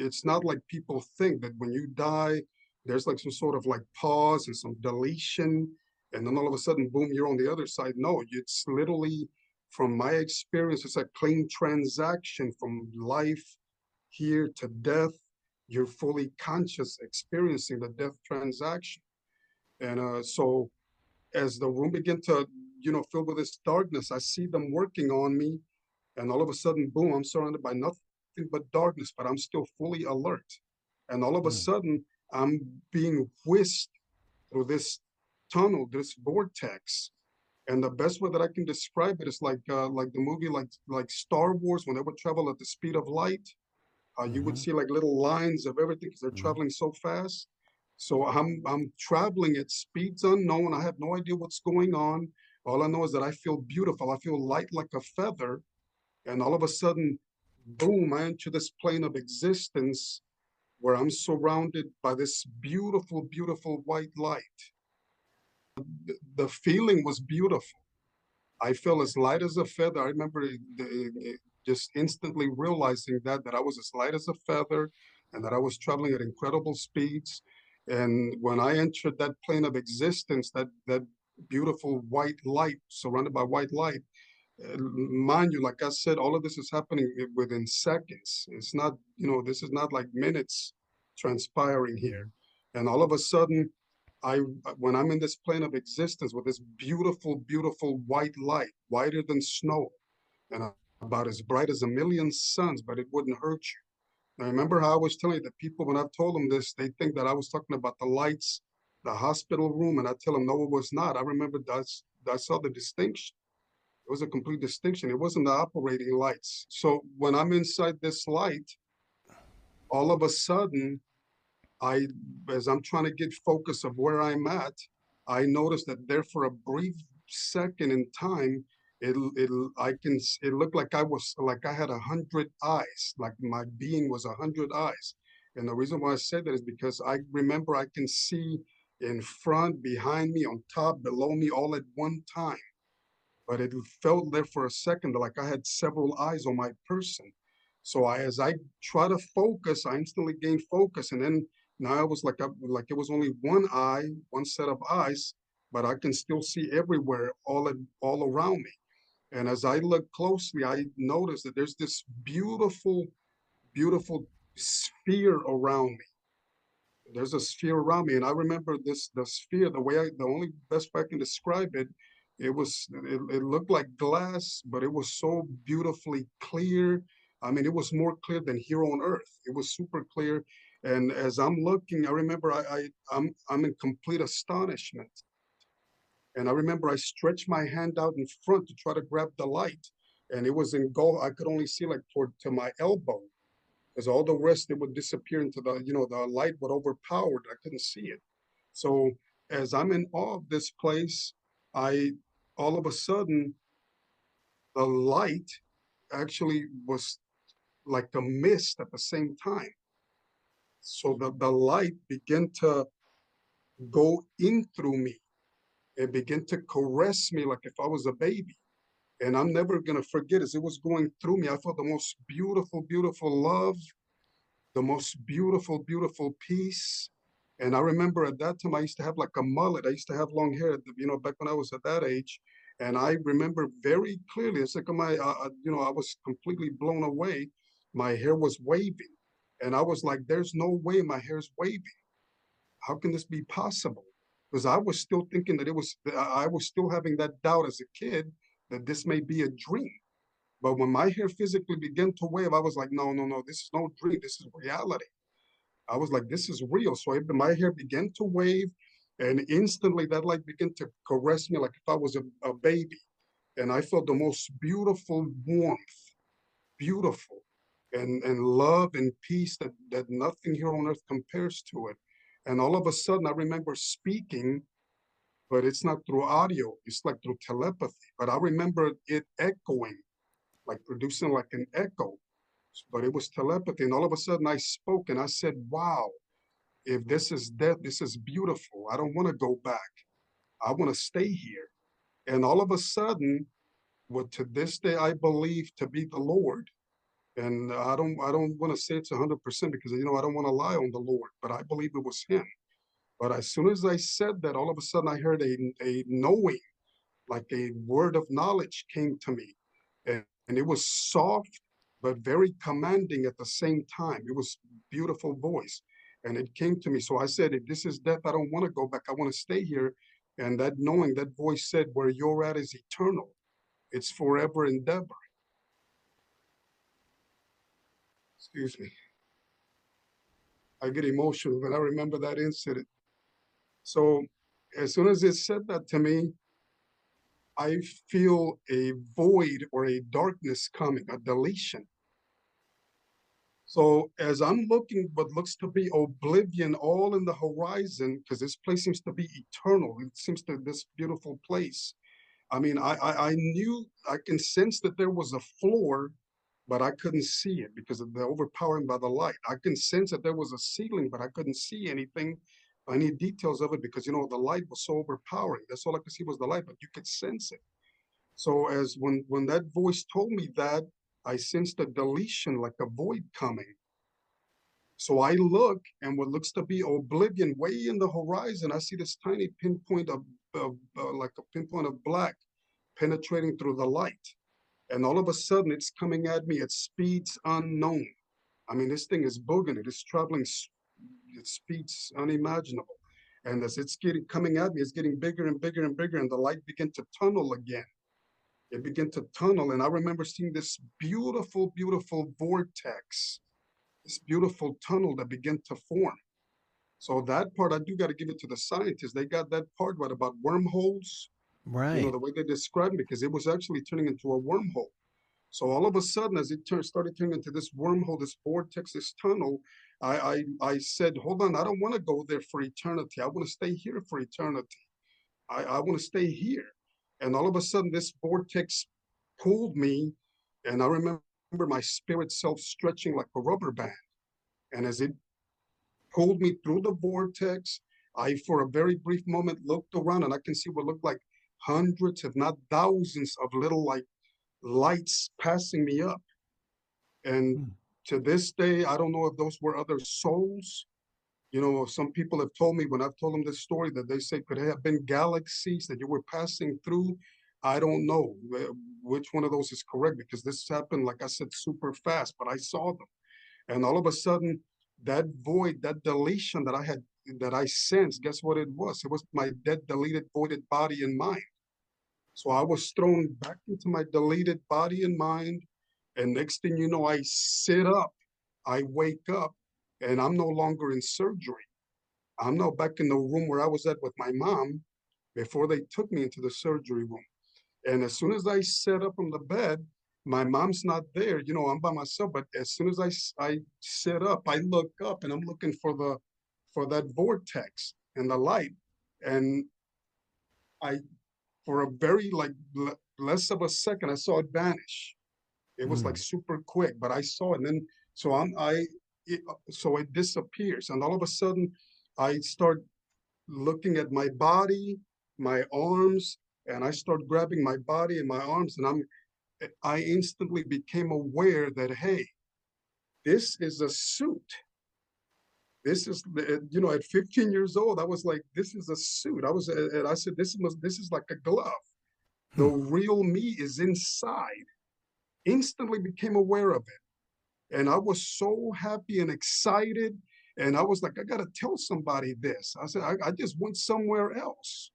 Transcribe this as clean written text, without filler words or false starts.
it's not like people think that when you die, there's like some sort of like pause and some deletion, and then all of a sudden, boom, you're on the other side. No, it's literally, from my experience, it's a clean transaction from life here to death. You're fully conscious, experiencing the death transaction. And so as the room began to, fill with this darkness, I see them working on me. And all of a sudden, boom, I'm surrounded by nothing but darkness, but I'm still fully alert. And all of a Mm. sudden, I'm being whisked through this tunnel, this vortex. And the best way that I can describe it is like the movie, like Star Wars, when they would travel at the speed of light. You would Mm-hmm. see like little lines of everything because they're Mm-hmm. traveling so fast. So I'm traveling at speeds unknown. I have no idea what's going on. All I know is that I feel beautiful. I feel light like a feather. And all of a sudden, boom, I enter this plane of existence where I'm surrounded by this beautiful, beautiful white light. The feeling was beautiful. I felt as light as a feather. I remember just instantly realizing that I was as light as a feather and that I was traveling at incredible speeds. And when I entered that plane of existence, that beautiful white light, surrounded by white light, mind you, like I said, all of this is happening within seconds. It's not, this is not like minutes transpiring here. And all of a sudden, I, when I'm in this plane of existence with this beautiful, beautiful white light, whiter than snow, and about as bright as a million suns, but it wouldn't hurt you. I remember how I was telling you that people, when I've told them this, they think that I was talking about the lights, the hospital room, and I tell them, no, it was not. I remember I saw the distinction. It was a complete distinction. It wasn't the operating lights. So when I'm inside this light, all of a sudden, I, as I'm trying to get focus of where I'm at, I noticed that there for a brief second in time, it looked like like I had 100 eyes, like my being was 100 eyes. And the reason why I said that is because I remember I can see in front, behind me, on top, below me, all at one time. But it felt there for a second like I had several eyes on my person. So as I try to focus, I instantly gain focus, and then now I was like it was only one eye, one set of eyes, but I can still see everywhere, all around me. And as I look closely, I notice that there's this beautiful, beautiful sphere around me. There's a sphere around me, and I remember the sphere, the only best way I can describe it, it looked like glass, but it was so beautifully clear. I mean, it was more clear than here on Earth. It was super clear. And as I'm looking, I remember I'm in complete astonishment. And I remember I stretched my hand out in front to try to grab the light, and it was in gold. I could only see like toward to my elbow, because all the rest it would disappear into the light would overpower it. I couldn't see it. So as I'm in awe of this place, I all of a sudden the light actually was like a mist at the same time. So the light began to go in through me and begin to caress me like if I was a baby. And I'm never gonna forget as it was going through me. I felt the most beautiful, beautiful love, the most beautiful, beautiful peace. And I remember at that time I used to have like a mullet. I used to have long hair, back when I was at that age. And I remember very clearly, it's like I was completely blown away. My hair was waving. And I was like, there's no way my hair's waving. How can this be possible? Because I was still thinking I was still having that doubt as a kid that this may be a dream. But when my hair physically began to wave, I was like, no, no, no, this is no dream. This is reality. I was like, this is real. So my hair began to wave, and instantly that light began to caress me like if I was a baby. And I felt the most beautiful warmth, beautiful, and love and peace that nothing here on earth compares to it. And all of a sudden, I remember speaking, but it's not through audio, it's like through telepathy. But I remember it echoing, like producing like an echo, but it was telepathy. And all of a sudden, I spoke and I said, wow, if this is death, this is beautiful. I don't want to go back. I want to stay here. And all of a sudden, what to this day I believe to be the Lord, And I don't want to say it's 100% because I don't want to lie on the Lord, but I believe it was him. But as soon as I said that, all of a sudden I heard a knowing, like a word of knowledge came to me. And it was soft, but very commanding at the same time. It was beautiful voice. And it came to me. So I said, if this is death, I don't want to go back. I want to stay here. And that knowing, that voice said, where you're at is eternal. It's forever endeavor. Excuse me. I get emotional when I remember that incident. So as soon as it said that to me, I feel a void or a darkness coming, a deletion. So as I'm looking what looks to be oblivion all in the horizon, because this place seems to be eternal. It seems to this beautiful place. I mean, I knew I can sense that there was a floor, but I couldn't see it because of the overpowering by the light. I can sense that there was a ceiling, but I couldn't see anything, any details of it because the light was so overpowering. That's all I could see was the light, but you could sense it. So as when that voice told me that, I sensed a deletion, like a void coming. So I look, and what looks to be oblivion way in the horizon, I see this tiny pinpoint of like a pinpoint of black penetrating through the light. And all of a sudden, it's coming at me at speeds unknown. I mean, this thing is booging it. It's traveling at speeds unimaginable. And as it's getting coming at me, it's getting bigger and bigger and bigger, and the light began to tunnel again. It began to tunnel, and I remember seeing this beautiful, beautiful vortex, this beautiful tunnel that began to form. So that part, I do got to give it to the scientists. They got that part right about wormholes, Right. the way they described it, because it was actually turning into a wormhole. So all of a sudden, as it started turning into this wormhole, this vortex, this tunnel, I said, hold on, I don't want to go there for eternity. I want to stay here for eternity. I want to stay here. And all of a sudden, this vortex pulled me, and I remember my spirit self stretching like a rubber band. And as it pulled me through the vortex, I, for a very brief moment, looked around and I can see what looked like hundreds, if not thousands, of little like lights passing me up. And Hmm. to this day, I don't know if those were other souls. Some people have told me when I've told them this story that they say could have been galaxies that you were passing through. I don't know which one of those is correct because this happened, like I said, super fast, but I saw them. And all of a sudden, that void, that deletion that I sensed, guess what it was? It was my dead, deleted, voided body and mind. So I was thrown back into my deleted body and mind. And next thing you know, I sit up, I wake up, and I'm no longer in surgery. I'm now back in the room where I was at with my mom before they took me into the surgery room. And as soon as I sat up on the bed, my mom's not there. I'm by myself. But as soon as I sit up, I look up and I'm looking for that vortex and the light. And I, for a very like less of a second, I saw it vanish. It was like Hmm. super quick, but I saw it. And then so so it disappears, and all of a sudden, I start looking at my body, my arms, and I start grabbing my body and my arms, and I instantly became aware that hey, this is a suit. This is at 15 years old, I was like, this is a suit. And I said, this is like a glove. The Hmm. real me is inside. Instantly became aware of it. And I was so happy and excited. And I was like, I got to tell somebody this. I said, I just went somewhere else.